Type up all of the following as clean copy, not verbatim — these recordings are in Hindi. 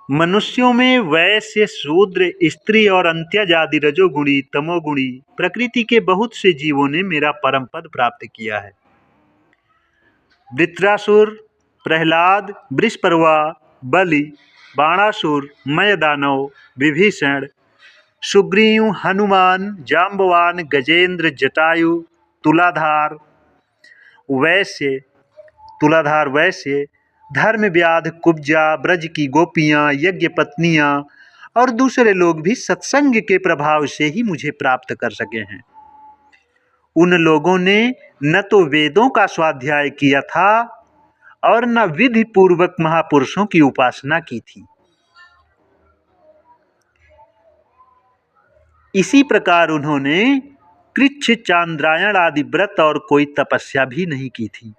मनुष्यों में वैश्य, शूद्र, स्त्री और अंत्यज आदि रजोगुणी, तमोगुणी प्रकृति के बहुत से जीवों ने मेरा परम पद प्राप्त किया है। वृत्रासुर, प्रहलाद, वृषपर्वा, बलि, बाणासुर, मयदानव, विभीषण, सुग्रीव, हनुमान, जाम्बवान, गजेंद्र, जटायु, तुलाधार वैश्य, धर्मव्याध, कुब्जा, ब्रज की गोपियां, यज्ञ पत्नियां और दूसरे लोग भी सत्संग के प्रभाव से ही मुझे प्राप्त कर सके हैं। उन लोगों ने न तो वेदों का स्वाध्याय किया था और न विधि पूर्वक महापुरुषों की उपासना की थी। इसी प्रकार उन्होंने कृच्छ, चांद्रायण आदि व्रत और कोई तपस्या भी नहीं की थी।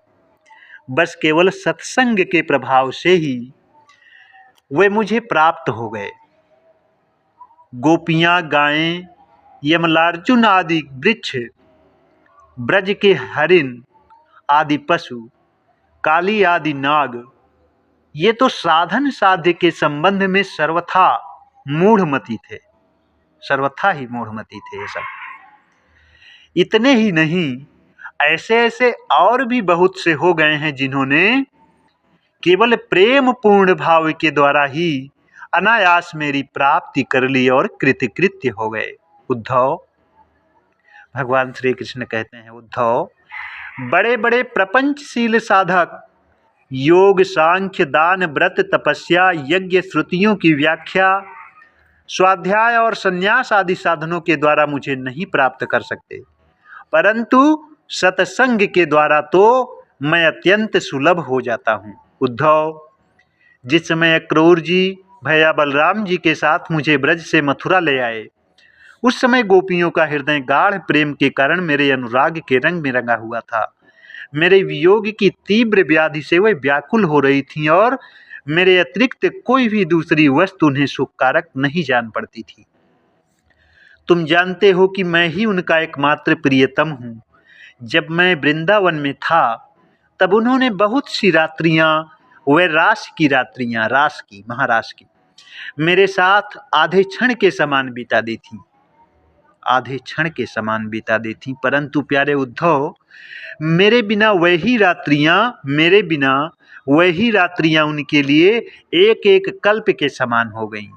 बस केवल सत्संग के प्रभाव से ही वे मुझे प्राप्त हो गए। गोपियां, गायें, यमलार्जुन आदि वृक्ष, ब्रज के हरिण आदि पशु, काली आदि नाग, ये तो साधन साध्य के संबंध में सर्वथा मूढ़मती थे, सर्वथा ही मूढ़मती थे ये सब। इतने ही नहीं, ऐसे ऐसे और भी बहुत से हो गए हैं जिन्होंने केवल प्रेम पूर्ण भाव के द्वारा ही अनायास मेरी प्राप्ति कर ली और कृतकृत्य हो गए। उद्धव, भगवान श्री कृष्ण कहते हैं, उद्धव, बड़े बड़े प्रपंचशील साधक योग, सांख्य, दान, व्रत, तपस्या, यज्ञ, श्रुतियों की व्याख्या, स्वाध्याय और संन्यास आदि साधनों के द्वारा मुझे नहीं प्राप्त कर सकते, परंतु सत्संग के द्वारा तो मैं अत्यंत सुलभ हो जाता हूँ। उद्धव, जिस समय अक्रूर जी भैया बलराम जी के साथ मुझे ब्रज से मथुरा ले आए, उस समय गोपियों का हृदय गाढ़ प्रेम के कारण मेरे अनुराग के रंग में रंगा हुआ था। मेरे वियोग की तीव्र व्याधि से वे व्याकुल हो रही थीं और मेरे अतिरिक्त कोई भी दूसरी वस्तु उन्हें सुखकारक नहीं जान पड़ती थी। तुम जानते हो कि मैं ही उनका एकमात्र प्रियतम हूँ। जब मैं वृंदावन में था तब उन्होंने बहुत सी रात्रियां, वे रास की, महारास की, मेरे साथ आधे क्षण के समान बिता दी थी, परंतु प्यारे उद्धव, मेरे बिना वही रात्रियां उनके लिए एक एक कल्प के समान हो गईं।